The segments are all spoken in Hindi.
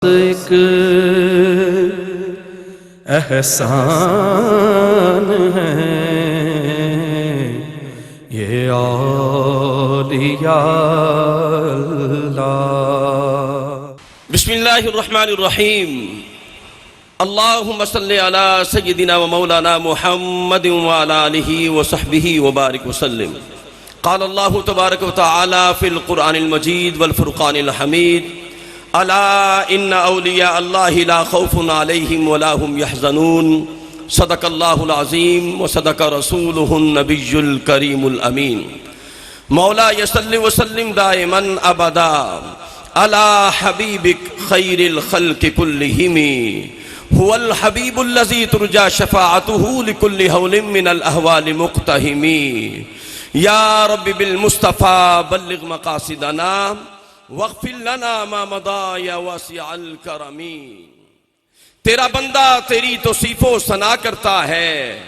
एक एहसान है ये औलिया अल्लाह। बिस्मिल्लाहिर्रहमानिर्रहीम। अल्लाहुम्मा सल्लि अला सय्यिदिना व मौलाना मुहम्मदिन व अला आलिहि व सहबिहि व बारिक व सल्लिम। क़ाल अल्लाहु तबारक व तआला फ़िल क़ुरआनिल मजीद वल फ़ुरक़ानिल हमीद अला इन्ना औलिया अल्लाहि ला खौफ़ुन अलैहिम व ला हुम यहज़नून। सदक़ल्लाहुल अज़ीम व सदक़ रसूलुहुन नबियुल करीमुल अमीन। मौला यसल्लि व सल्लिम दाइमन अबदा अला हबीबिक खैरिल खल्क़ि कुल्लिहिम हुवल हबीबुल्लज़ी तुरजा शफ़ाअतुहु लिकुल्लि हौलिन मिनल अहवालि मुक़्तहिमी। या रब्बि बिल मुस्तफ़ा बल्लिग़ मक़ासिदना वग़फ़िर लना मा मदा या वासिअल करमी। तेरा बंदा तेरी तौसीफ़ो सना करता है,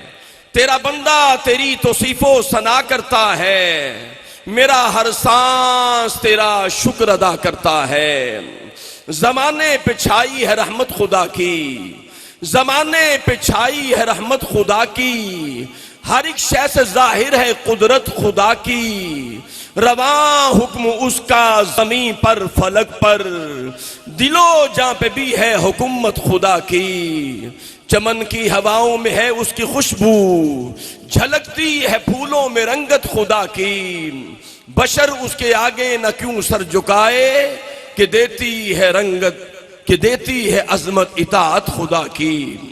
तेरा बंदा तेरी तौसीफ़ो सना करता है, मेरा हर सांस तेरा शुक्र अदा करता है। ज़माने पे छाई है रहमत खुदा की, ज़माने पे छाई है रहमत खुदा की, हर एक शय से जाहिर है कुदरत खुदा की। रवां हुक्म उसका ज़मीं पर फलक पर, दिलो जां पे भी है हुकूमत खुदा की। चमन की हवाओं में है उसकी खुशबू, झलकती है फूलों में रंगत खुदा की। बशर उसके आगे न क्यों सर झुकाए कि देती है रंगत, कि देती है अजमत इताअत खुदा की।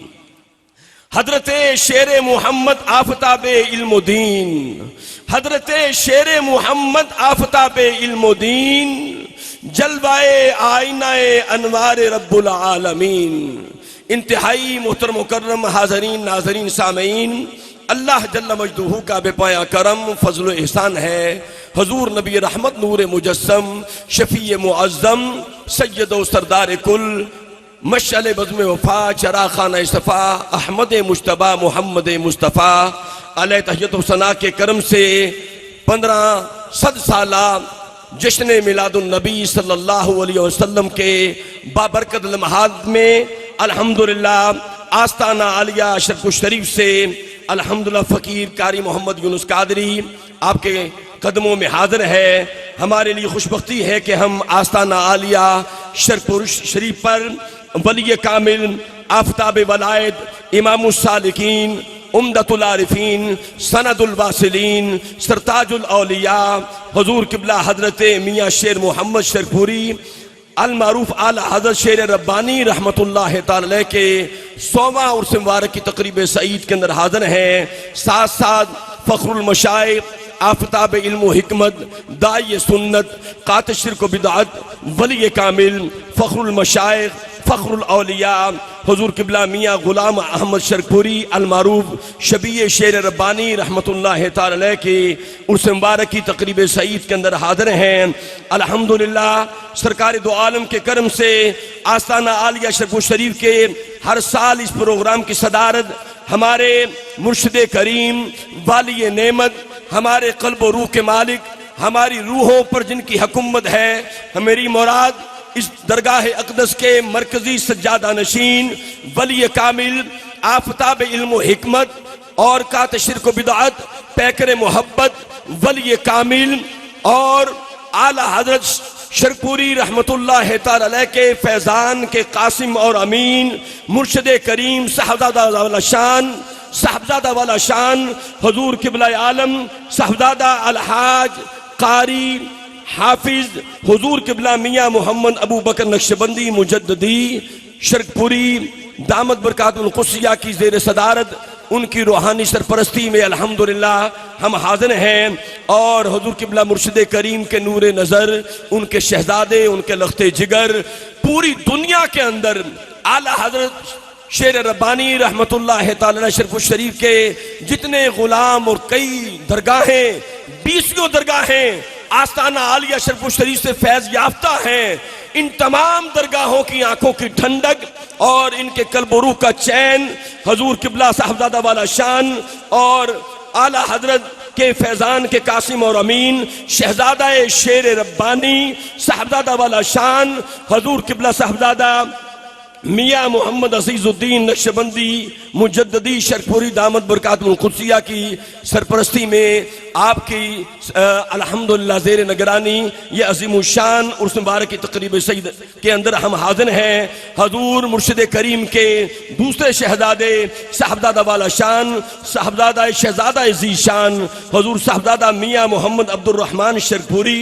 हजरते शेर मोहम्मद आफताबे इल्मुद्दीन, हजरते शेर मोहम्मद आफताबे इल्मुद्दीन, जलवाए आईनाए अनवारे रब्बुल आलमीन। इंतहाई मोहतरम मुकर्रम हाज़रीन नाज़रीन सामीन, अल्लाह जल्ल मजदूहू का बेपाया करम फजल एहसान है। हजूर नबी रहमत नूर मुजस्सम शफी मुअज़्ज़म सैयद व सरदार कुल मशअल बज़्म वफ़ा चरा खाना सफ़ा अहमद मुश्तबा मोहम्मद मुस्तफ़ा अलैहि तहियत व सना के करम से 1500 साला जश्न मिलादुन नबी सल्लल्लाहु अलैहि वसल्लम के बाबरकत लम्हात में अल्हम्दुलिल्लाह आस्ताना आलिया शरफ़ शरीफ से अल्हम्दुलिल्लाह फ़कीर कारी मोहम्मद यूनुस कादरी आपके कदमों में हाजिर है। हमारे लिए खुशबख्ती है कि हम आस्ताना आलिया शरफ़ शरीफ पर वली कामिल आफताब वलायत इमामुस सालिकीन उम्दतुल आरिफीन सनदुल वासिलीन सरताजुल औलिया हुजूर किबला हजरत मियाँ शेर मोहम्मद शरफूरी अल मारूफ आला हजरत शेर रब्बानी रहमतुल्लाह ताला अलैह के 100वां उर्स मुबारक की तकरीब सईद के अंदर हाजिर हैं। साथ साथ फ़ख्रुल मशाइख़ आफताब इल्म व हिकमत दाई सुन्नत कातिल शिर्क व बिदअत वली कामिल फ़ख्रुल मशाइख़ फ़ख्रुल औलिया हुजूर किबला मियाँ गुलाम अहमद शरफूरी अल मारूफ शबीए शेर रब्बानी रहमतुल्लाह ताला अलैह के उर्स मुबारक की तकरीब सईद के अंदर हाजिर हैं। अल्हम्दुलिल्लाह सरकार दो आलम के करम से आस्ताना आलिया शरफ़ शरीफ के हर साल इस प्रोग्राम की सदारत हमारे मुर्शिद करीम वाली नेमत हमारे क़ल्ब व रूह के मालिक हमारी रूहों पर जिनकी हुकूमत है, मेरी मुराद इस दरगाह अक़दस के मरकजी सज्जादा नशीन वली कामिल आफताब इल्म व हिकमत और कात शिर्क व बिदअत पैकर मोहब्बत वली कामिल और आला हजरत शरफूरी रहमतुल्लाह ताला अलैह के फैज़ान के कासिम और अमीन मुर्शिद करीम साहबजादा वाला शान हुजूर किबला आलम साहबजादा अलहाज कारी हाफिज हुजूर किबला मियाँ मोहम्मद अबू बकर नक्शबंदी मुजद्दिदी शरफूरी दामद बरकातुल क़ुद्सिया की ज़ेर सदारत उनकी रूहानी सरपरस्ती में अल्हम्दुलिल्लाह हम हाज़िर हैं। और हुजूर किबला मुर्शिद करीम के नूर नज़र उनके शहजादे उनके लख्ते जिगर पूरी दुनिया के अंदर आला हजरत शेर रब्बानी रहमतुल्लाह ताला अलैह शरफ़ शरीफ के जितने गुलाम और कई दरगाहें 20 दरगाहें आस्ताना आलिया शरफ़ शरीफ से फैज़ याफ्ता हैं, इन तमाम दरगाहों की आंखों की ठंडक और इनके कल्ब रूह का चैन हजूर किबला साहबजादा वाला शान और आला हजरत के फैजान के कासिम और अमीन शहजादा शेर रब्बानी साहबजादा वाला शान हजूर किबला साहबजादा मियाँ मोहम्मद अजीजुद्दीन नक्शबंदी मुजद्ददी शरफुरी दामद बरकातुल कुद्सिया की सरपरस्ती में आपकी अल्हम्दुलिल्लाह ज़ेर निगरानी ये अज़ीमुशान उर्स मुबारक की तक़रीब सईद के अंदर हम हाज़िर हैं। हजूर मुर्शिद करीम के दूसरे शहजादे साहबजादा वाला शान साहबजादा शहजादा ज़ीशान हजूर साहबजादा मियाँ मोहम्मद अब्दुर्रहमान शरफुरी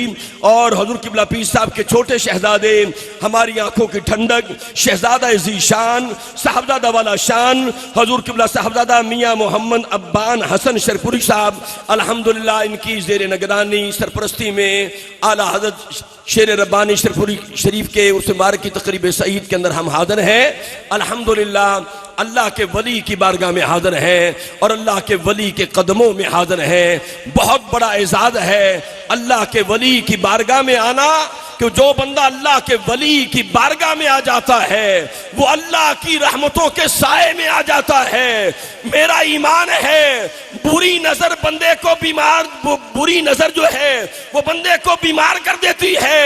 और हजूर किबला पीर साहब के छोटे शहजादे हमारी आंखों की ठंडक शहजादा ज़ीशान साहबजादा वाला शान हजूर किबला साहबजादा मियाँ मोहम्मद अब्बान हसन शरफुरी साहब अल्हम्दुलिल्लाह इनकी ज़ेर निगरानी सरपरस्ती में आला हज़रत शेर रब्बानी शरफुरी शरीफ के उस मुबारक की तक़रीब सईद के अंदर हम हाज़िर हैं। अल्हम्दुलिल्लाह अल्लाह के वली की बारगाह में हाज़िर हैं और अल्लाह के वली के कदमों में हाज़िर हैं। बहुत बड़ा एजाज़ है अल्लाह के वली की बारगाह में आना कि जो बंदा अल्लाह के वली की बारगाह में आ जाता है वो अल्लाह की रहमतों के साए में आ जाता है। मेरा ईमान है बुरी नजर बंदे को बुरी नजर जो है वो बंदे को बीमार कर देती है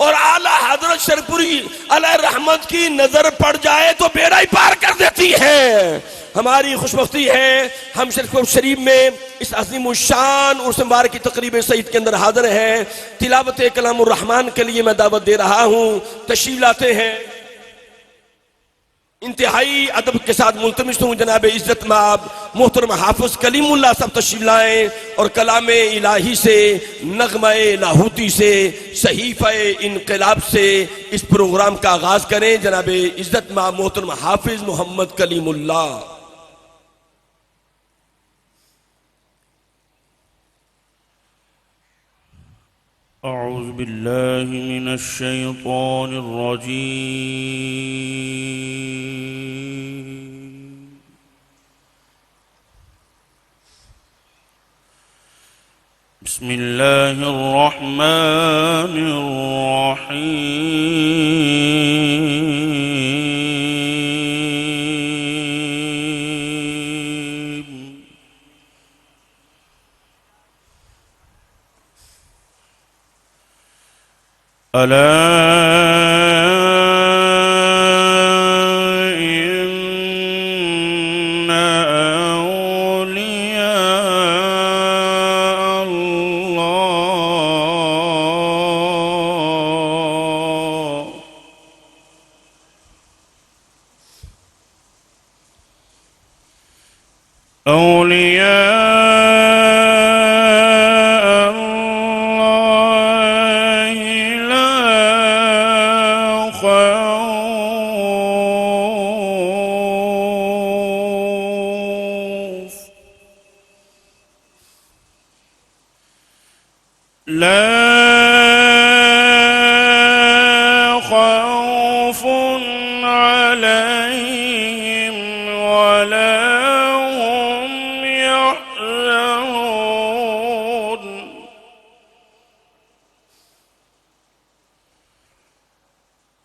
और आला हजरत शरफुरी अलैहि रहमत की नजर पड़ जाए तो बेड़ा ही पार कर देती है। हमारी खुशबख्ती है हम शरीफ में इस अज़ीमुशान उर्स मुबारक की तक़रीब सईद के अंदर हाज़िर हैं। तिलावत कलामुर रहमान के लिए मैं दावत दे रहा हूँ, तशरीफ लाते हैं। इंतहाई अदब के साथ मुल्तमिस हूँ जनाब इज़्ज़त माब मोहतरम हाफिज कलीमुल्लाह साहब तशरीफ लाएँ और कलाम इलाही से नग़्मा-ए लाहूती से सहीफ़ा-ए इनक़िलाब से इस प्रोग्राम का आगाज़ करें। जनाब इज़्ज़त माब मोहतरम हाफिज मोहम्मद कलीमुल्लाह। अऊज़ु बिल्लाहि मिनश शैतानिर रजीम। बिस्मिल्लाहिर रहमानिर रहीम। अला इन्ना औलिया अल्लाह औलिया खौफ अलैहिम वला हुम यहज़नून।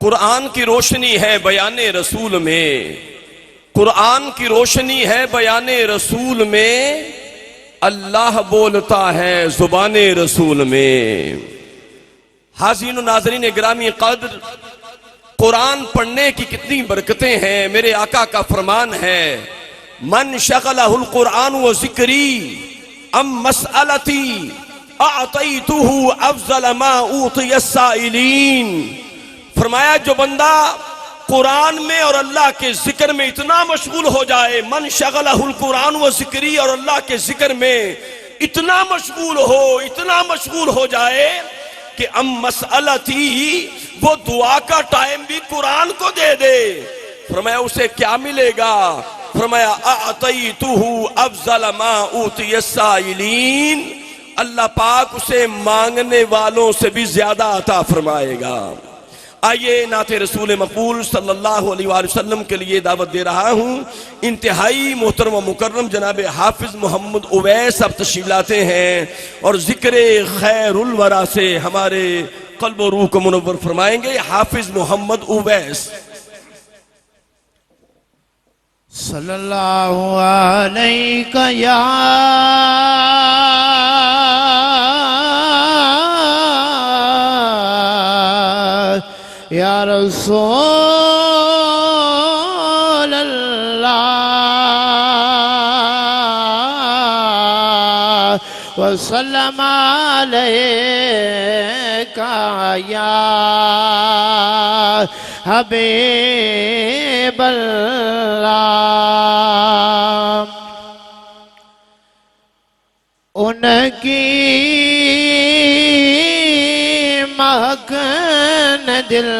कुरान की रोशनी है बयाने रसूल में, कुरान की रोशनी है बयाने रसूल में, अल्लाह बोलता है जुबाने रसूल में। हाज़रीन नाज़रीन गिरामी क़द्र, कुरान पढ़ने की कितनी बरकतें हैं। मेरे आका का फरमान है, मन शगलहुल कुरान व ज़िक्री अम मसअलती अअतैतुहु अफ़ज़ल मा ऊतियस साइलीन। फरमाया जो बंदा कुरान में और अल्लाह के जिक्र में इतना मशगूल हो जाए, मन शगलहुल कुरान व ज़िक्री, और अल्लाह के जिक्र में इतना मशगूल हो जाए कि अम मसअलती, वो दुआ का टाइम भी कुरान को दे दे। फरमाया उसे क्या मिलेगा? फरमाया अअतैतुहु अफ़ज़ल मा ऊतियस साइलीन, अल्लाह पाक उसे मांगने वालों से भी ज्यादा अता फरमाएगा। आइए नाते रसूल मकबूल सल्लल्लाहु अलैहि वसल्लम के लिए दावत दे रहा हूँ। इंतहाई मोहतरम व मुकर्रम जनाब हाफिज मोहम्मद उवैस अब तशरीफ लाते हैं और जिक्र खैरुल वरा से हमारे क़ल्ब और रूह को मुनव्वर फरमाएंगे। हाफिज मोहम्मद उवैस। सल्लल्लाहु अलैहि या रसूल अल्लाह वसल्लम अलैका या हबीब अल्लाह। उनकी महक दिल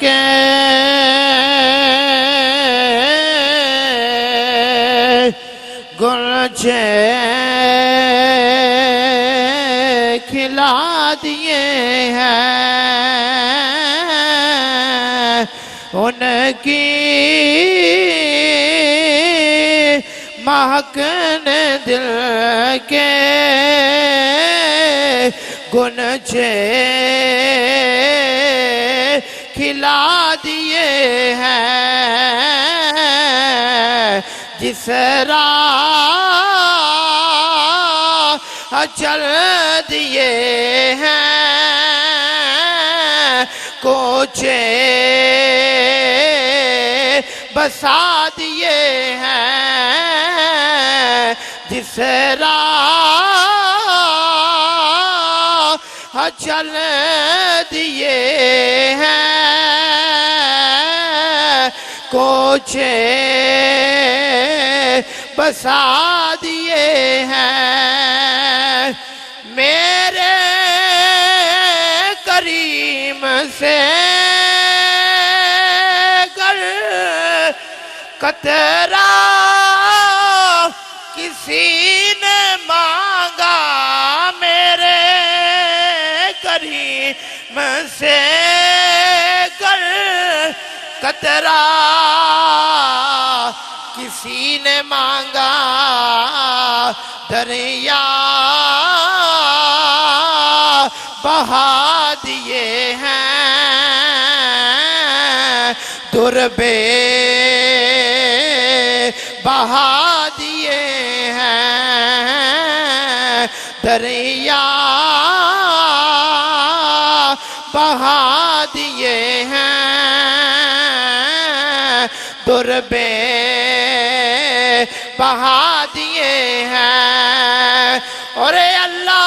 के गुलचे खिला दिए हैं। उनकी महकन दिल के गुलचे खिला दिए हैं। जिस राह चल दिए हैं, कोचे बसा दिए हैं। जिस राह चल दिए हैं, कोचे बसा दिए हैं। मेरे करीम से गर कतरा किसी ने मांगा, मेरे करीम से गर कतरा किसी ने मांगा, दरिया बहा दिए हैं। दुर्बे बहा दिए हैं। दरिया बहा दिए हैं। दुर्बे बहा दिए हैं। और अल्लाह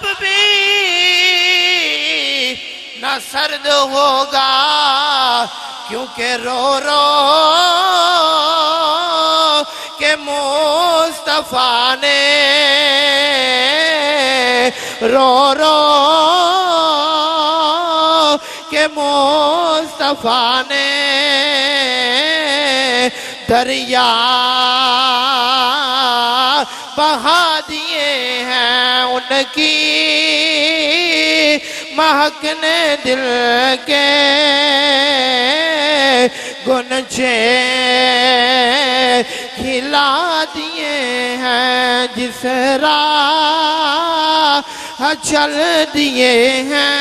तब भी न सर्द होगा, क्योंकि रो रो के मुस्तफा ने, रो रो के मुस्तफा ने दरिया बहा दिए हैं। उनकी महक ने दिल के गुनचे खिला दिए हैं। जिस राह चल दिए हैं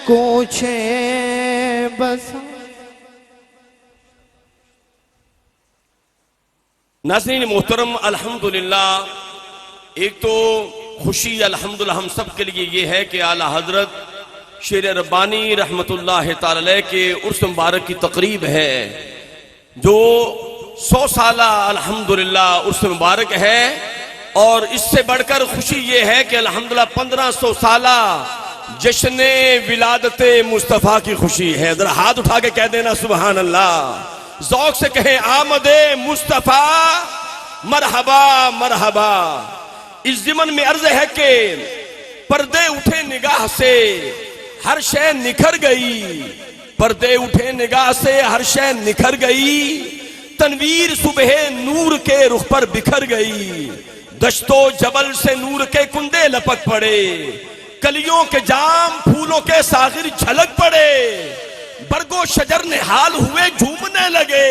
कूचे बसा। नाज़रीन मोहतरम, अल्हम्दुलिल्लाह, एक तो खुशी अल्हम्दुलिल्लाह हम सब के लिए ये है कि आला हजरत शेर रब्बानी रहमतुल्लाह तआला अलैह के उर्स मुबारक की तकरीब है, जो 100 साला अल्हम्दुलिल्लाह उर्स मुबारक है। और इससे बढ़कर खुशी ये है कि अल्हम्दुलिल्लाह 1500 साला जश्न विलादत मुस्तफ़ा की खुशी है। जरा हाथ उठा के कह देना सुबहान अल्लाह, ज़ौक़ से कहें आमदे मुस्तफ़ा मरहबा मरहबा। इस ज़िमन में अर्ज है कि पर्दे उठे निगाह से हर शय निखर गई, पर्दे उठे निगाह से हर शय निखर गई, तनवीर सुबह नूर के रुख पर बिखर गई, दश्तो जबल से नूर के कुंदे लपक पड़े, कलियों के जाम फूलों के सागिर झलक पड़े, बरगो शजर ने हाल हुए झूमने लगे,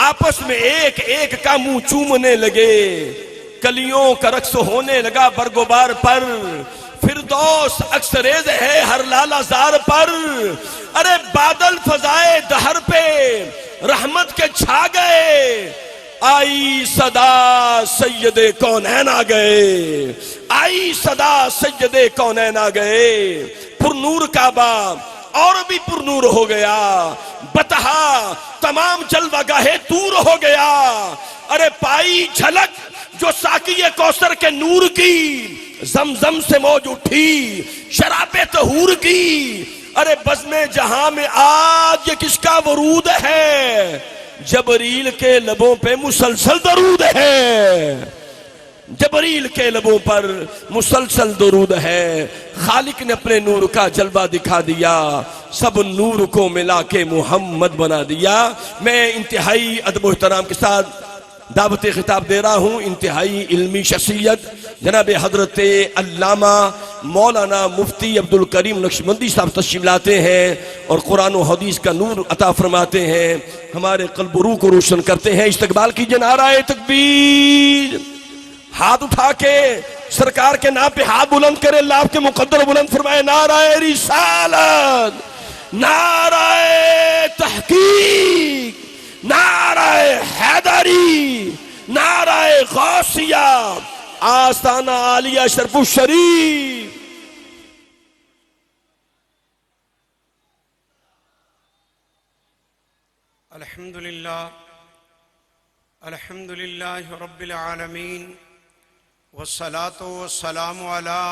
आपस में एक एक का मुंह चूमने लगे, कलियों का रक्स होने लगा बरगोबार पर, फिरदौस अक्सरेज है हर लालाजार पर। अरे बादल फजाए दहर पे रहमत के छा गए, आई सदा सैयदे कौनैन आ गए, आई सदा सैयदे कौनैन आ गए। पुरनूर काबा और भी पुरनूर हो गया, बतहा तमाम जलवागाहे दूर हो गया। अरे पाई झलक जो साकिये कौसर के नूर की, जमजम से मौज उठी शराबे तहूर की। अरे बज़्मे जहां में आज ये किसका वरूद है, जबरील के लबों पे मुसलसल दरूद है, जबरील के लबों पर मुसलसल दरूद है। खालिक ने अपने नूर का जलवा दिखा दिया, सब नूर को मिला के मोहम्मद बना दिया। मैं इंतहाई अदब एहतराम के साथ दावत खिताब दे रहा हूँ इंतहाई इल्मी शख्सियत जनाब हजरत अल्लामा मौलाना मुफ्ती अब्दुल करीम नक्शबंदी साहब तशरीफ लाते हैं और कुरान और हदीस का नूर अता फरमाते हैं, हमारे क़ल्ब रूह को रोशन करते हैं। इस्तकबाल कीजिए नाराए तकबीर, हाथ उठा के सरकार के नाम पे हाथ बुलंद करे, अल्लाह आपके मुकद्दर बुलंद फरमाए। नाराए रिसालत, नाराए तहकीक, नाराए हैदरी, नाराए गौसिया, आस्ताना आलिया शरफुल शरीफ। अल्हम्दुलिल्लाह, अल्हम्दुलिल्लाह रब्बिल आलमीन, वस्सलातु वस्सलामु अला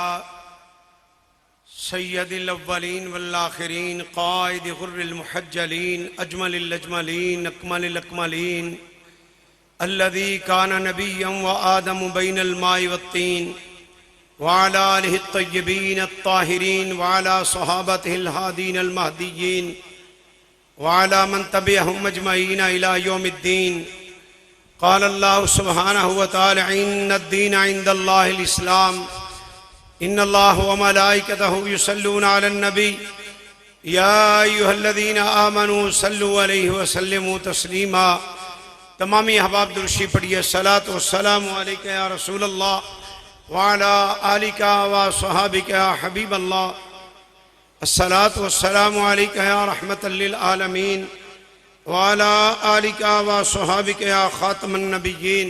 सय्यदिल अव्वलीन वल आखिरीन, क़ाइद गुर्रिल मुहज्जलीन, अजमलिल अजमलीन, अकमलिल अकमलीन, अल्लज़ी काना नबिय्यन व आदम बैनल माइ वत्तीन, व अला आलिहि अत्तय्यबीन अत्ताहिरीन, व अला सहाबतिहिल हादीन अल महदिय्यीन, व अला मन तबिअहुम अजमईन इला यौमिद्दीन। क़ाल अल्लाहु सुब्हानहु व तआला इन्नद-दीन इंदल्लाहिल इस्लाम, इन्नल्लाह व मलाइकतहु युसल्लूना अलन नबी, या अय्युहल्लज़ीना आमनू सल्लु अलैहि व सल्लिमू तस्लीमा। तमामी अहबाब दुरूशी पढ़िए। सलातो वस्सलामु अलैका या रसूल अल्लाह व अला आलिका व सहाबिका या हबीब अल्लाह। अस्सलातु वस्सलामु अलैका या रहमतल लिल आलमीन व अला आलिका व सहाबिका या खातमन नबिय्यीन।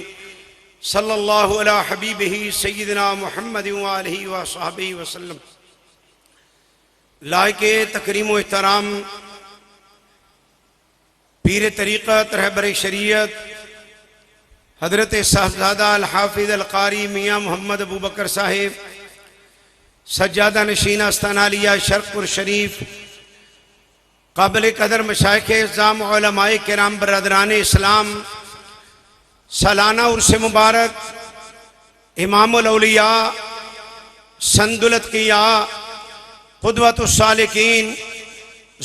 सल्लल्लाहु अला हबीबिही सय्यिदना मुहम्मद व आलिहि व सहबिही वसल्लम। लायके तकरीम व एहतराम पीर तरीक़त रहबर शरीयत हजरत साहबजादा अल हाफिज अल कारी मियाँ मोहम्मद अबू बकर साहिब सज्जादा नशीन आस्तानालिया शरकपुर शरीफ काबिल कदर मशाइख इज़्ज़ाम उलमाए किराम बरदरान इस्लाम सालाना उर्स मुबारक इमामुल औलिया संदुल अत्किया क़ुदवतुस सालिकीन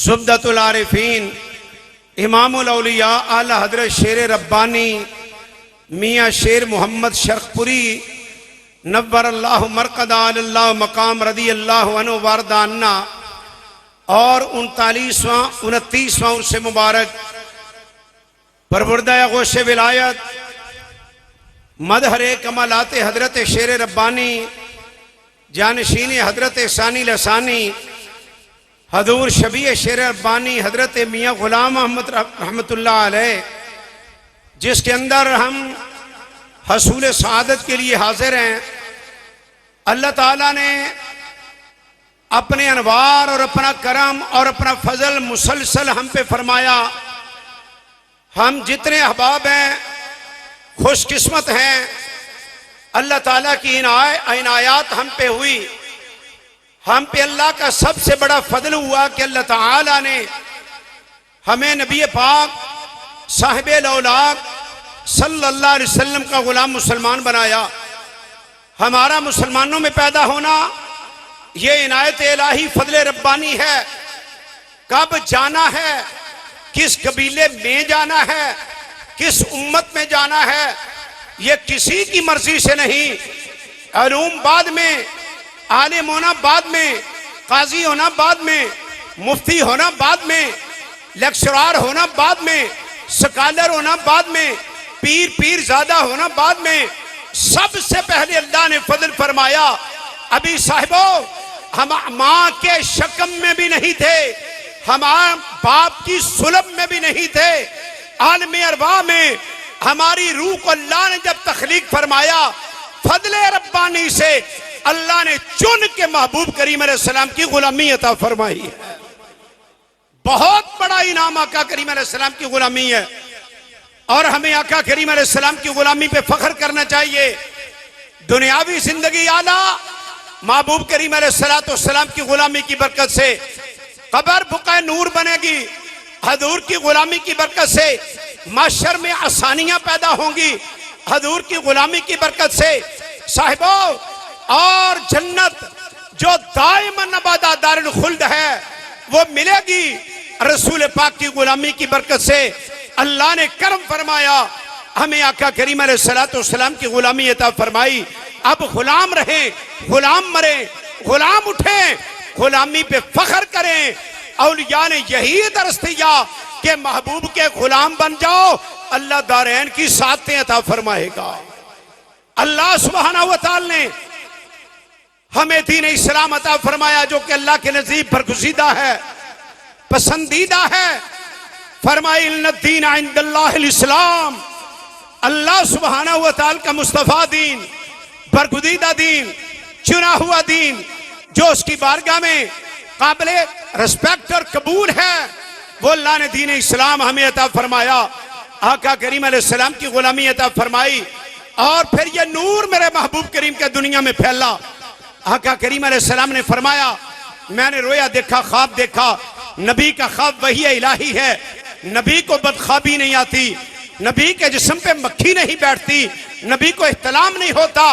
ज़ुब्दतुल आरिफीन इमामुल औलिया आला हज़रत शेर रब्बानी मियाँ शेर मोहम्मद शरकपुरी नव्वर अल्लाह मरकदा अल्लाह मकाम रदी अल्लाह अन्हु वारदाना और 29वां उर्स मुबारक परवरदा गोश विलायत मदहरे कमालाते हजरत शेर रब्बानी जानशीन हजरत सानी लसानी हजूर शबी शेर रब्बानी हजरत मियाँ गुलाम अहमद रहमतुल्लाह अलैह, जिसके अंदर हम हसूल सआदत के लिए हाजिर हैं। अल्लाह ताला ने अपने अनवार और अपना करम और अपना फजल मुसलसल हम पे फरमाया। हम जितने अहबाब हैं खुशकिस्मत हैं, अल्लाह ताला की इनायात हम पे हुई। हम पे अल्लाह का सबसे बड़ा फजल हुआ कि अल्लाह ताला ने हमें नबी पाक साहिब औलाद सल्लल्लाहु अलैहि वसल्लम का गुलाम मुसलमान बनाया। हमारा मुसलमानों में पैदा होना ये इनायत इलाही फजल रब्बानी है। कब जाना है, किस कबीले में जाना है, किस उम्मत में जाना है, ये किसी की मर्जी से नहीं। अलूम बाद में, आलिम होना बाद में, काजी होना बाद में, मुफ्ती होना बाद में, लेक्चरार होना बाद में, स्कॉलर होना बाद में, पीर ज्यादा होना बाद में। सबसे पहले अल्लाह ने फजल फरमाया। अभी साहिबो हम माँ के शकम में भी नहीं थे, हमारे बाप की सुलब में भी नहीं थे। आलम अरवा में हमारी रूह को अल्लाह ने जब तख्लीक फरमाया, फजल रब्बानी से अल्लाह ने चुन के महबूब करीम अलैहिस्सलाम की गुलामी अता फरमाई है। बहुत बड़ा इनाम आका करीम अलैहिस्सलाम की गुलामी है और हमें आका करीम अलैहिस्सलाम की गुलामी पे फख्र करना चाहिए। दुनियावी जिंदगी आला, महबूब करीम अलैहिस्सलाम की गुलामी की बरकत से कब्र बुक़ाए नूर बनेगी। हजूर की गुलामी की बरकत से माशर में आसानियां पैदा होंगी। हजूर की गुलामी की बरकत से साहिबो और जन्नत जो दाइमन अबादा दारुल खुल्द है वो मिलेगी। रसूल पाक की गुलामी की बरकत से अल्लाह ने करम फरमाया, हमें आका करीम अलैहिस्सलाम की गुलामी अता फरमाई। अब गुलाम रहें, गुलाम मरे, गुलाम उठें, गुलामी पे फख्र करें। औलिया ने यही दर्स दिया कि महबूब के गुलाम बन जाओ, अल्लाह दारैन की सातें अता फरमाएगा। अल्लाह सुब्हानहू व तआला ने हमें दीन इस्लाम अता फरमाया जो कि अल्लाह के नज़दीक बरगुज़ीदा है, पसंदीदा है। फरमाया इन्न दीन इंदल्लाहिल इस्लाम, अल्लाह सुब्हानहू व तआला का मुस्तफा दीन, बरगुज़ीदा दीन, चुना हुआ दीन जो उसकी बारगाह में काबिल रिस्पेक्ट और कबूल है, वो अल्लाह ने दीन इस्लाम हमें अता फरमाया। आका करीम अलैहिस्सलाम की गुलामी अता फरमाई और फिर ये नूर मेरे महबूब करीम के दुनिया में फैला। आका करीम अलैहिस्सलाम ने फरमाया, मैंने रोया देखा, ख्वाब देखा। नबी का ख्वाब वही इलाही है। नबी को बदख्वाबी नहीं आती, नबी के जिस्म पे मक्खी नहीं बैठती, नबी को इख्तिलाम नहीं होता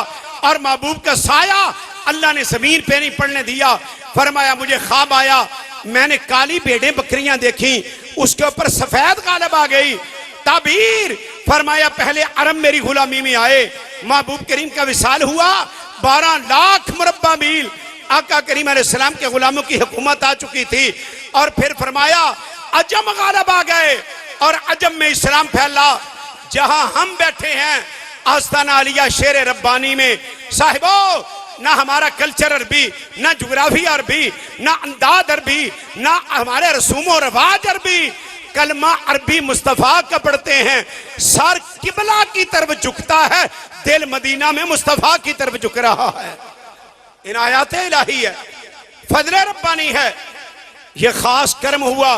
और महबूब का साया अल्लाह ने जमीन पे नहीं पड़ने दिया। फरमाया मुझे ख्वाब आया, मैंने काली भेड़ें बकरियां देखी, उसके ऊपर सफेद गालब आ गई। ताबीर फरमाया पहले अरब मेरी गुलामी में आए, महबूब करीम का विसाल हुआ, 12 लाख मुरब्बा मील आका करीम अलैहिस्सलाम के गुलामों की हुकूमत आ चुकी थी। और फिर फरमाया अजम गालब आ गए और अजम में इस्लाम फैला। जहां हम बैठे हैं आस्ताना आलिया शेर रब्बानी में, साहिबो ना हमारा कल्चर अरबी, ना जोग्राफी अरबी, ना अंदाज अरबी, ना हमारे रसूम और रवाज अरबी, कलमा अरबी मुस्तफा का पढ़ते हैं। सर किबला की तरफ झुकता है, दिल मदीना में मुस्तफा की तरफ झुक रहा है। इनायत इलाही है, फजल रब्बानी है। यह खास कर्म हुआ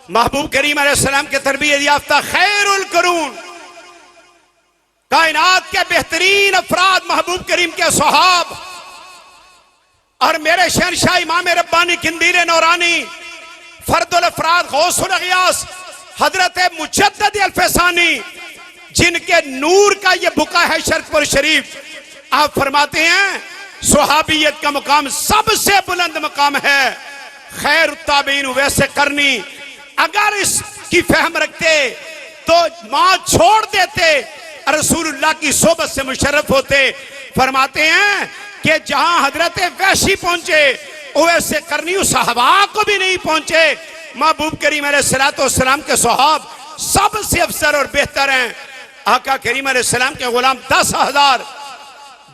महबूब करीम अलैहिस्सलाम के तरबियत याफ्ता खैरुल कुरून कायनात के बेहतरीन अफराद महबूब करीम के सहाब और मेरे शहनशाह इमाम रब्बानी किंदीर नौरानी फर्दुल अफराद गौसुल अगियास हजरत मुजद्दद अल्फसानी, जिनके नूर का ये बुका है शरकपुर शरीफ। आप फरमाते हैं सुहाबियत का मुकाम सबसे बुलंद मकाम है। खैर ताबीन वैसे करनी, अगर इसकी फहम रखते तो मां छोड़ देते, रसूलुल्लाह की सोबत से मुशर्रफ होते। फरमाते हैं कि जहां हजरत वैशी पहुंचे वैसे करनी उस हवा को भी नहीं पहुंचे। महबूब करीम अलैहिस्सलाम के सहाब सबसे अफसर और बेहतर हैं। आका करीम अलैहिस्सलाम के गुलाम 10,000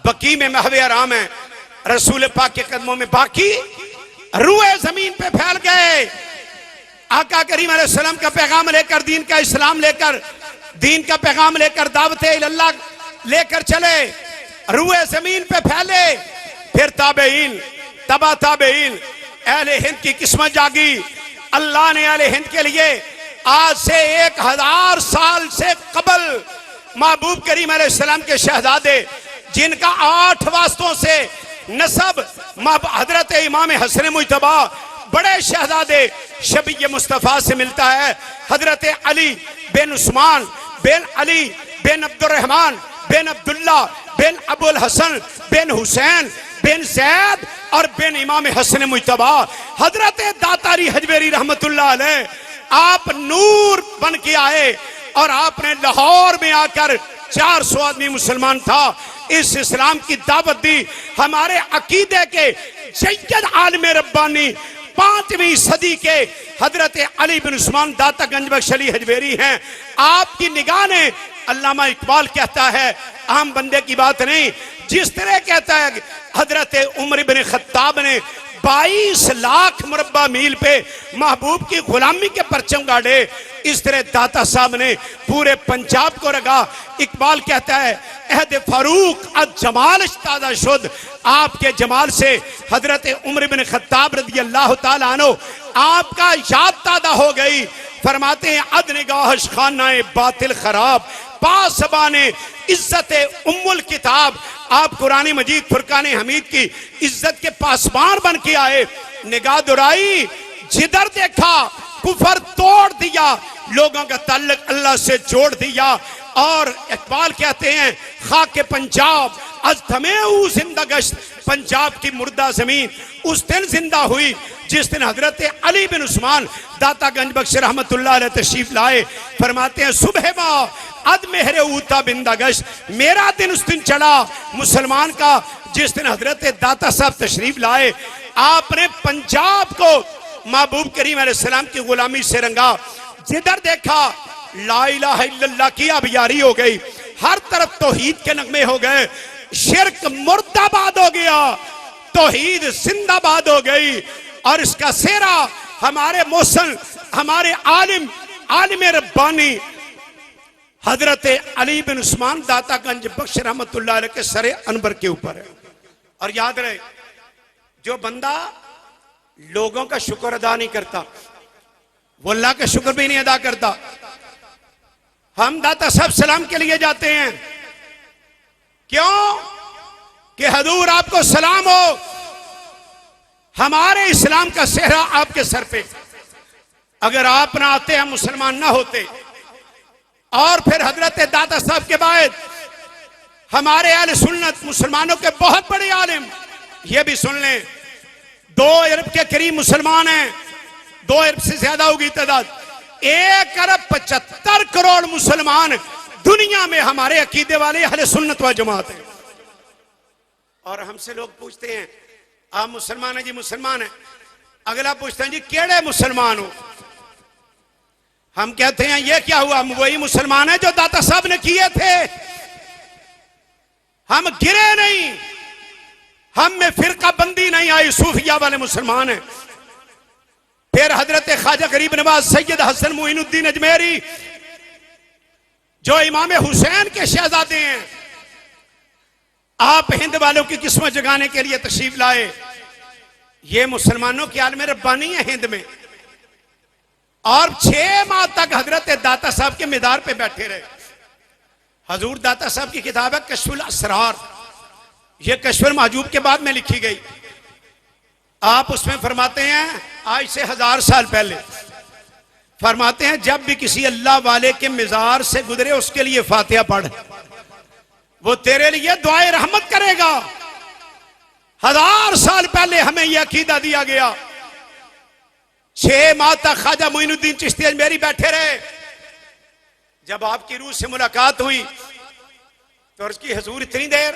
बकी में महवे आराम है। रसूल पाक के कदमों में बाकी रूए जमीन पे फैल गए। आका करीम अलैहिस्सलाम का पैगाम लेकर, दीन का इस्लाम लेकर, दीन का पैगाम लेकर, दावत इल्लाह लेकर चले, रूए जमीन पे फैले। फिर ताबेईन, तबा ताबेईन, अहले हिंद की किस्मत जागी। अल्लाह ने अहले हिंद के लिए आज से 1000 साल से कबल महबूब करीम अलैहिस्सलाम के शहजादे, जिनका 8 वास्तों से नसब हजरत इमाम हसन मुजतबा बड़े शहजादे शबी मुस्तफ़ा से मिलता है। हजरत अली बिन उस्मान बिन अली बिन अब्दुर्रहमान बिन अब्दुल्ला बिन अबुल हसन बिन हुसैन बिन जैद और बिन इमाम हसन मुजतबा हजरत दातारी हजवेरी रहमतुल्लाह अलैह, आप नूर बन के आए और आपने लाहौर में आकर 400 आदमी मुसलमान था, इस इस्लाम की दावत दी। हमारे अकीदे के सैयद आलिम रब्बानी 5वीं सदी के हजरत अली बिन उस्मान दाता गंज बख्श अली हजवेरी हैं। आपकी निगाह ने, अल्लामा इकबाल कहता है, आम बंदे की बात नहीं, जिस तरह कहता है हजरत उमर इब्न खत्ताब ने 22 लाख मुरब्बा मील पे महबूब की गुलामी के परचम गाड़े, इस तरह दाता साहब ने पूरे पंजाब को रगा। इकबाल कहता है अहद फारूक अज जमाल ताजा शुद्ध, आपके जमाल से हजरत उमर इब्न खत्ताब रज़ी अल्लाह ताला अन्हु आपका याद ताजा हो गई। फरमाते हैं अद निगाहश खानाए बातिल खराब, पासबाने इज्जत उम्मुल किताब, आप कुरान मजीद फुरकान हमीद की इज्जत के पासबान बन के आए। निगाह दुराई, जिधर देखा कुफर तोड़ दिया, लोगों का ताल्लुक अल्लाह से जोड़ दिया। और इकबाल कहते हैं खाके पंजाब अज थमेऊ जिंदा गश्त, पंजाब की मुर्दा जमीन उस दिन जिंदा हुई जिस दिन हजरत अली बिन उस्मान दाता गंज बख्श रहमतुल्लाह अलैह तशरीफ लाए। फरमाते हैं सुबह माँ अद मेहरे ऊता बिंदा गश्त, मेरा दिन उस दिन चढ़ा मुसलमान का जिस दिन हजरत दाता साहब तशरीफ लाए। आपने पंजाब को महबूब करीम अलैहिस्सलाम की गुलामी से रंगा, जिधर देखा ला इलाहा इल्लल्लाह की अबियारी हो गई, हर तरफ तौहीद के नगमे हो गए, शिर्क मुर्दाबाद हो गया, तौहीद जिंदाबाद हो गई। और इसका सेहरा हमारे मोहसन, हमारे आलिम रब्बानी हजरत अली बिन उस्मान दाता गंज बख्श रहमतुल्लाह अलैह के सरे अनबर के ऊपर है। और याद रहे, जो बंदा लोगों का शुक्र अदा नहीं करता वो अल्लाह का शुक्र भी नहीं अदा करता। हम दाता साहब सलाम के लिए जाते हैं, क्यों कि हजूर आपको सलाम हो, हमारे इस्लाम का सेहरा आपके सर पे। अगर आप ना आते, हम मुसलमान ना होते। और फिर हजरत दाता साहब के बाद हमारे अहले सुन्नत मुसलमानों के बहुत बड़े आलिम, ये भी सुन लें, 2 अरब के करीब मुसलमान हैं, 2 अरब से ज्यादा होगी तादाद, 1 अरब 75 करोड़ मुसलमान दुनिया में हमारे अकीदे वाले अहले सुन्नत व जमात हैं। और हमसे लोग पूछते हैं आप मुसलमान हैं जी? मुसलमान है। अगला पूछते हैं जी केड़े मुसलमान हो? हम कहते हैं ये क्या हुआ, हम वही मुसलमान है जो दाता साहब ने किए थे। हम गिरे नहीं, हम में फिरका बंदी नहीं आई, सूफिया वाले मुसलमान हैं। फिर हजरत ख्वाजा गरीब नवाज सैयद हसन मोइनुद्दीन अजमेरी जो इमाम हुसैन के शहजादे हैं, आप हिंद वालों की किस्मत जगाने के लिए तशरीफ लाए। ये मुसलमानों की आलम रब्बानी है हिंद में। और 6 माह तक हजरत दाता साहब के मीदार पे बैठे रहे। हजूर दाता साहब की किताब है कश्फुल असरार, ये कश्फुल महजूब के बाद में लिखी गई। आप उसमें फरमाते हैं आज से 1000 साल पहले फरमाते हैं जब भी किसी अल्लाह वाले के मिजार से गुजरे उसके लिए फातिहा पढ़, वो तेरे लिए दुआए रहमत करेगा। 1000 साल पहले हमें यह अकीदा दिया गया। 6 माह तक ख्वाजा मोइनुद्दीन चिश्ती अजमेरी बैठे रहे। जब आपकी रूह से मुलाकात हुई तो अर्ज की हजूर इतनी देर,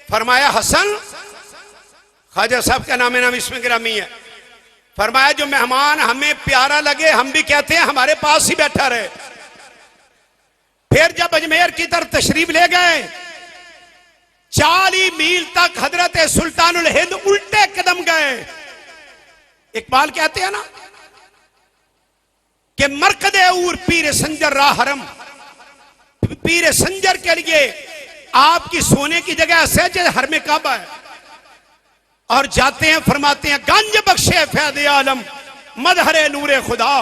फरमाया हसन, ख्वाजा साहब का नाम इसमें गिरामी है, फरमाया जो मेहमान हमें प्यारा लगे हम भी कहते हैं हमारे पास ही बैठा रहे। फिर जब अजमेर की तरफ तशरीफ ले गए 40 मील तक हजरत सुल्तानुल हिंद उल्टे कदम गए। इकबाल कहते हैं ना कि मरकदे उर पीर संजर राहरम, पीर संजर के लिए आपकी सोने की जगह सहज हर में काबा है। और जाते हैं फरमाते हैं गंज बख्शे फैदे आलम मदहरे नूरे खुदा,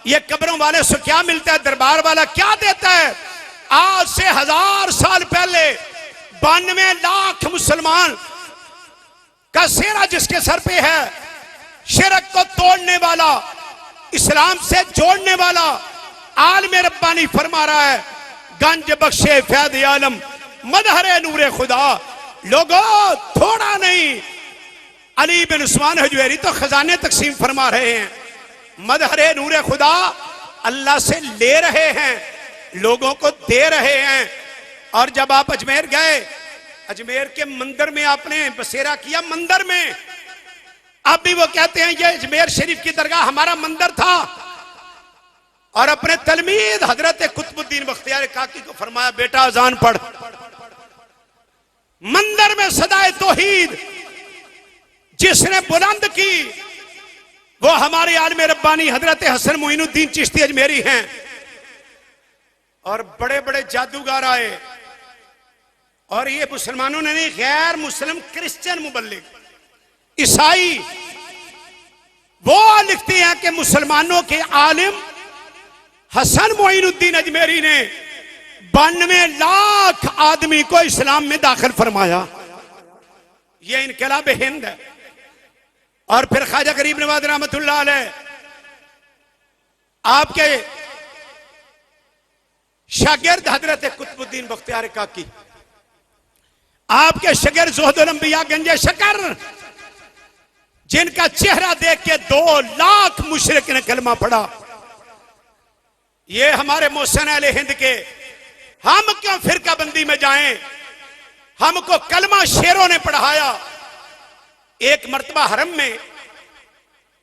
ये कब्रों वाले से क्या मिलता है, दरबार वाला क्या देता है। आज से 1000 साल पहले 92 लाख मुसलमान का सेरा जिसके सर पे है, शिरक को तोड़ने वाला, इस्लाम से जोड़ने वाला आलम रब्बानी फरमा रहा है गंज बख्शे फैदे आलम मदहरे नूरे खुदा। लोगों थोड़ा नहीं, अली बिन उस्मान हजवेरी तो खजाने तकसीम फरमा रहे हैं, मदहरे नूरे खुदा अल्लाह से ले रहे हैं, लोगों को दे रहे हैं। और जब आप अजमेर गए, अजमेर के मंदिर में आपने बसेरा किया, मंदिर में अब भी वो कहते हैं ये अजमेर शरीफ की दरगाह हमारा मंदिर था। और अपने तलमीद हजरत कुतुबुद्दीन बख्तियार काकी को फरमाया बेटा अजान पढ़। मंदिर में सदाए तौहीद जिसने बुलंद की वो हमारे आलम रब्बानी हजरत हसन मोइनुद्दीन चिश्ती अजमेरी हैं। और बड़े बड़े जादूगर आए, और ये मुसलमानों ने नहीं, गैर मुस्लिम क्रिश्चियन मुबल्लिग ईसाई वो लिखते हैं कि मुसलमानों के आलिम हसन मोइनुद्दीन अजमेरी ने 92 लाख आदमी को इस्लाम में दाखिल फरमाया। यह इनकलाब हिंद है। और फिर ख्वाजा गरीब नवाज रहमतुल्लाह अलैह आपके शागिर्द हजरत कुतुबुद्दीन बख्तियार काकी, आपके शागिर्द ज़ुहदुल अंबिया गंजे शकर, जिनका चेहरा देख के 2 लाख मुशरिक ने कलमा पढ़ा। ये हमारे मोहसिन अहले हिंद के, हम क्यों फिरका बंदी में जाएं, हमको कलमा शेरों ने पढ़ाया। एक मर्तबा हरम में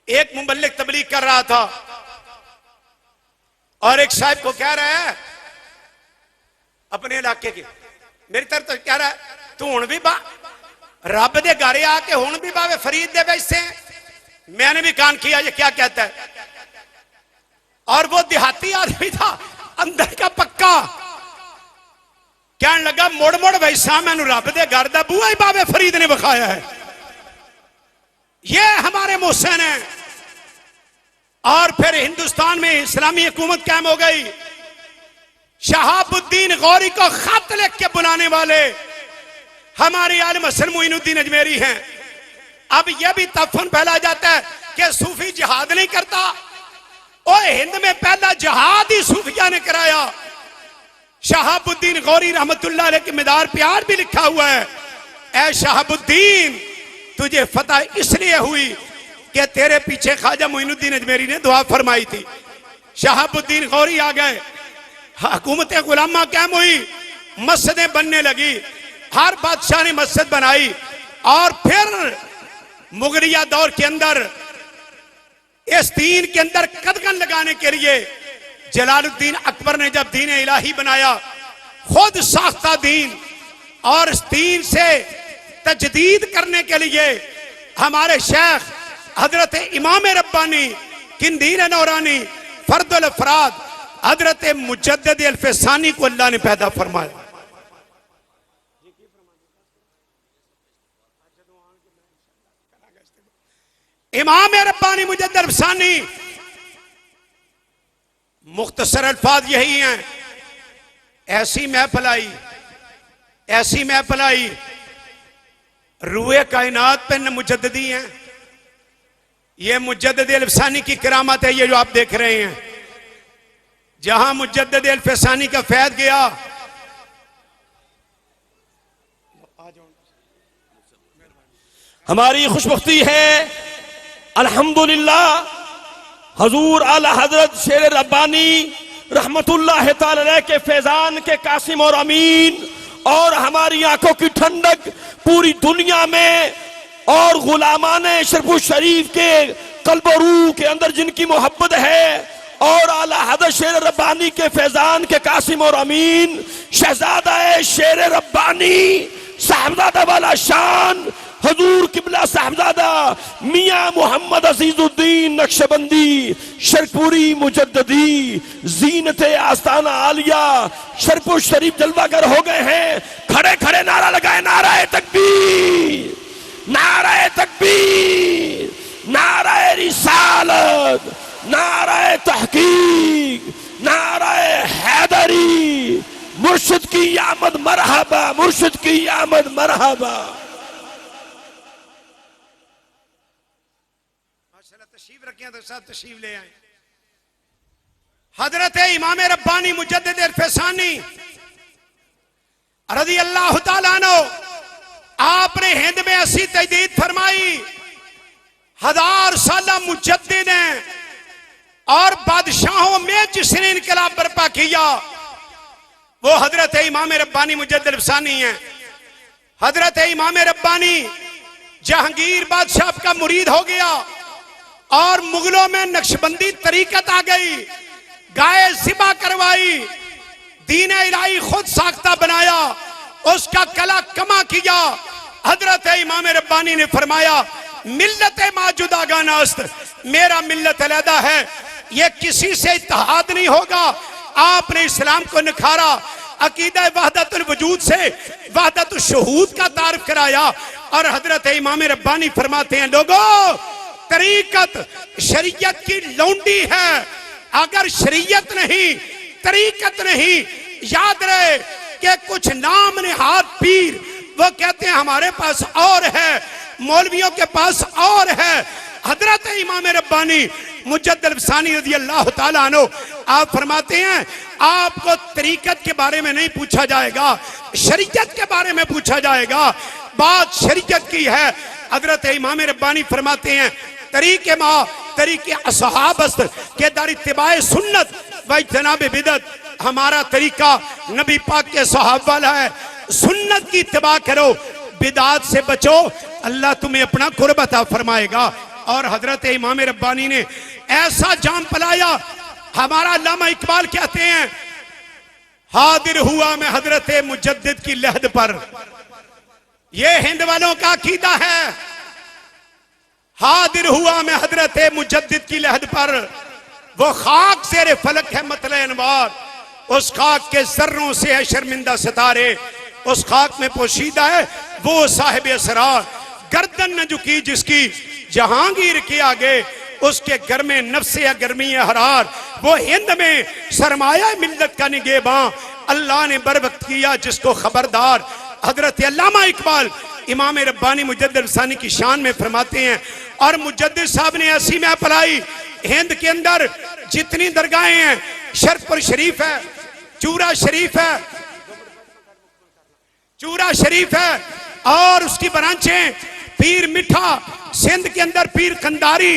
एक मुबल्लिग तबलीग कर रहा था और एक साहब को कह रहा है अपने इलाके के, मेरी तरफ तो कह रहा है तू हुण भी बा रब दे घरे आके हुण भी बावे फरीद दे वैसे। मैंने भी कान किया ये क्या कहता है। और वो देहाती आदमी था अंदर का पक्का, कहने लगा मुड़ मुड़ वैसा मैनू रब दे घर दा बूहा ही बावे फरीद ने विखाया है। ये हमारे मोहसिन है। और फिर हिंदुस्तान में इस्लामी हुकूमत कायम हो गई। शहाबुद्दीन गौरी को खत लिख के बुलाने वाले हमारे आलिम हसन मोइनुद्दीन अजमेरी हैं। अब यह भी तफन फैला जाता है कि सूफी जिहाद नहीं करता। और हिंद में पहला जिहाद ही सूफिया ने कराया। शहाबुद्दीन गौरी रहमतुल्लाह अलैह के मिदार प्यार भी लिखा हुआ है, ऐ शहाबुद्दीन तुझे फतह इसलिए हुई कि तेरे पीछे ख्वाजा मोइनुद्दीन अजमेरी ने दुआ फरमाई थी। शहाबुद्दीन गौरी आ गए, हुकूमत गुलामा कायम हुई, मस्जिदें बनने लगी, हर बादशाह ने मस्जिद बनाई। और फिर मुगलिया दौर के अंदर इस दीन के अंदर कदगन लगाने के लिए जलालुद्दीन अकबर ने जब दीन इलाही बनाया, खुद साख्ता दीन, और इस दीन से तजदीद करने के लिए हमारे शेख हजरत इमाम रब्बानी किंदीर नौरानी फर्दुल अफराद हजरत मुजद्दिद अल्फसानी को अल्लाह ने पैदा फरमाया। इमाम रब्बानी मुजद्दिद अल्फसानी मुख्तसर अल्फाज यही हैं, ऐसी महफिल आई रूए कायनात पे मुजद्दिदी हैं। ये मुजद्दिद अल-फसानी की करामत है, ये जो आप देख रहे हैं। जहां मुजद्दिद अल-फसानी का फैद गया, हमारी खुशबख्ती है अल्हम्दुलिल्लाह हजूर आला हजरत शेर रब्बानी रहमतुल्लाह ताला अलैह के फैजान के कासिम और अमीन और हमारी आंखों की ठंडक पूरी दुनिया में और गुलामाने शरफुल शरीफ के कल्ब और रूह के अंदर जिनकी मोहब्बत है और आला हजरत शेर रब्बानी के फैजान के कासिम और अमीन शहजादा शेर रब्बानी साहबजादा वाला शान हजूर किबला साहबजादा मियां मोहम्मद अजीजुद्दीन नक्शबंदी शरपुरी मुजद्ददी जीनत आस्ताना आलिया शरपुर शरीफ जलवागर हो गए हैं। खड़े खड़े नारा लगाए, नाराए तकबीर, नाराए तकबीर, नाराए रिसालत, नाराए तहकीक, नाराए हैदरी, मुर्शिद की आमद मरहबा, मुर्शिद की आमद मरहबा। तशरीफ रखिए तो सब तशरीफ ले आए। हजरत इमाम रब्बानी मुजद्दिद अल-फसानी रज़ी अल्लाह तआला अन्हु, आपने हिंद में ऐसी तजदीद फरमाई। 1000 साल मुजद्दिद हैं और बादशाहों में जिसने इनकलाब बर्पा किया वो हजरत इमाम रब्बानी मुजद्दिद अल-फसानी हैं। हजरत इमाम रब्बानी जहांगीर बादशाह का मुरीद हो गया और मुगलों में नक्शबंदी तरीकत आ गई, गाय ज़िबा करवाई, दीन इलाही खुद साख्ता बनाया, उसका कला कमा किया। हजरत इमाम रब्बानी ने फरमाया मिल्लत माजुदा गानास्त, मेरा मिल्लत अलहदा है, ये किसी से इत्तेहाद नहीं होगा। आपने इस्लाम को निखारा, अकीदा वहदतुल वजूद से वहदतुल शुहूद का तारीफ कराया। और हजरत इमाम रब्बानी फरमाते हैं लोगों, तरीकत शरीयत की लौंडी है, अगर शरीयत नहीं तरीकत नहीं। याद रहे कि कुछ नाम नेहाद पीर वो कहते हैं हमारे पास और है, मौलवियों के पास और है। हजरत इमाम रब्बानी मुजद्दिद अल-फसानी रज़ी अल्लाह तआला अन्हु आप फरमाते हैं आपको तरीकत के बारे में नहीं पूछा जाएगा, शरीयत के बारे में पूछा जाएगा। बात शरीयत की है। हजरत इमाम रब्बानी फरमाते हैं तरीके माँ तरीके असहाबस्त के दार इत्तिबाए सुन्नत व इज्तनाब बिदअत, हमारा तरीका नबी पाक के सहाब वाला है। सुन्नत की इत्तिबा करो, बिदात से बचो, अल्लाह तुम्हें अपना कुर्ब अता फरमाएगा। और हजरत इमाम रब्बानी ने ऐसा जाम पलाया, हमारा अल्लामा इकबाल कहते हैं हादिर हुआ मैं हजरत मुजद्दिद की लहद पर, यह हिंद वालों का अकीदा है। हादिर हुआ मैं हजरत मुजद्दिद की लहद पर, वो खाक सेरे फलक है मतले अनवार, उस खाक के जर्रों से है शर्मिंदा सितारे, उस खाक में पोशीदा है वो साहिब असरार। गर्दन न झुकी जिसकी जहांगीर के आगे, उसके घर में नफ्से या गर्मी हरार, वो हिंद में सरमाया मिल्लत का निगेबां, अल्लाह ने बरवक्त किया जिसको खबरदार। हजरत अल्लामा इकबाल इमाम रब्बानी मुजद्दिद अल-फसानी की शान में फरमाते हैं और मुजद्दिद साहब ने ऐसी महफिल आई हिंद के अंदर जितनी दरगाहें हैं, शरफपुर शरीफ है, चूरा शरीफ है, चूरा शरीफ है और उसकी ब्रांचें पीर मिठा, सिंध के अंदर पीर कंदारी,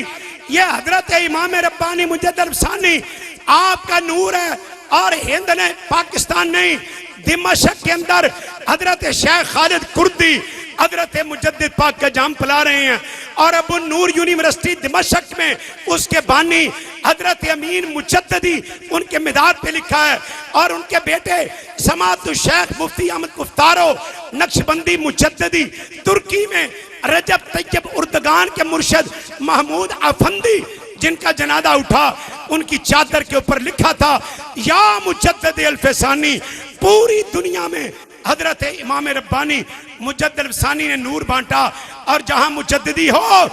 ये हजरत इमाम रब्बानी मुजद्दिद अल-फसानी आपका नूर है। और हिंद ने पाकिस्तान नहीं, दिमाशक के अंदर हजरत शेख खालिद कुर्दी हजरत मुजद्दिद पाक का जाम पिला रहे हैं। और अबू नूर यूनिवर्सिटी दिमाशक में उसके बानी हजरत अमीन मुजद्दिदी उनके मिदाद पे लिखा है। और उनके बेटे समाअतुल शेख मुफ्ती अहमद मुफ्तारो नक्शबंदी मुजद्दिदी तुर्की में रजब तैयब उर्दगान के मुर्शिद महमूद अफंदी जिनका जनाजा उठा, उनकी चादर के ऊपर लिखा था या मुजद्दिद अल-फसानी। पूरी दुनिया में हजरत इमाम रब्बानी मुजद्दिद अल-फसानी ने नूर बांटा। और जहां मुजद्दिदी हो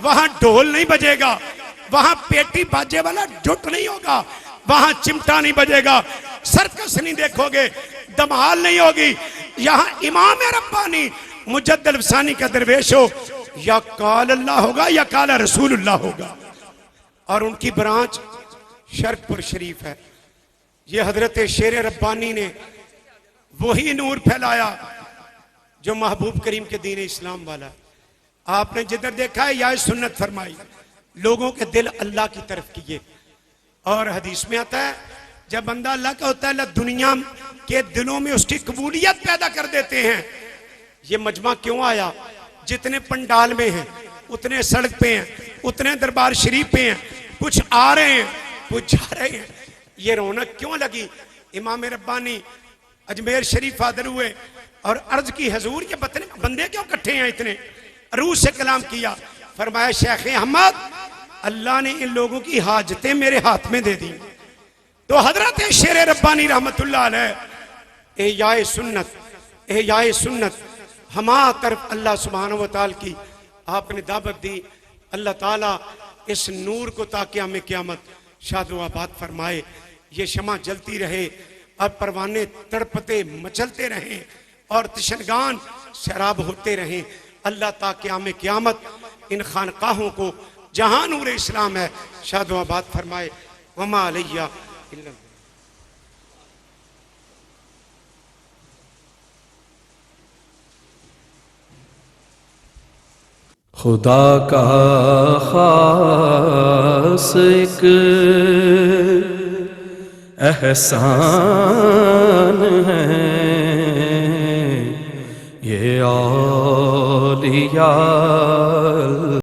वहां ढोल नहीं बजेगा, वहां पेटी बाजे वाला जुट नहीं होगा, वहां चिमटा नहीं बजेगा, सर्कस नहीं देखोगे, धमाल नहीं होगी। यहाँ इमाम रब्बानी मुजद्दिद अफसानी का दरवेश हो, या काल अल्लाह होगा या काला रसूलुल्लाह होगा। और उनकी ब्रांच शर्कपुर शरीफ है। ये हजरत शेर रब्बानी ने वही नूर फैलाया जो महबूब करीम के दीन इस्लाम वाला। आपने जिधर देखा है या सुन्नत फरमाई, लोगों के दिल अल्लाह की तरफ किए। और हदीस में आता है जब बंदा अल्लाह का होता है, अल्लाह दुनिया के दिलों में उसकी कबूलियत पैदा कर देते हैं। ये मजमा क्यों आया? जितने पंडाल में हैं, उतने सड़क पे हैं, उतने दरबार शरीफ पे हैं, कुछ आ रहे हैं, कुछ जा रहे हैं। ये रौनक क्यों लगी? इमाम रब्बानी अजमेर शरीफ हाजिर हुए और अर्ज की हजूर ये बंदे क्यों इकट्ठे हैं इतने? रूह से कलाम किया, फरमाया शेख अहमद, अल्लाह ने इन लोगों की हाजतें मेरे हाथ में दे दी। तो हजरत शेर रब्बानी रहमतुल्लाह अलैह एहयाए सुन्नत हमारा तरफ अल्लाह सुब्हानहू व तआला की आपने दावत दी। अल्लाह ताला इस नूर को ताकि हमें क़यामत शाद व आबाद फरमाए। ये शमा जलती रहे और परवाने तड़पते मचलते रहें और तशनगान शराब होते रहें। अल्लाह ताकि हमें क़यामत इन खानकाहों को जहां नूर इस्लाम है शाद व आबाद फरमाए। वमा अलैया इल्ला खुदा का खास एक एहसान है ये औलिया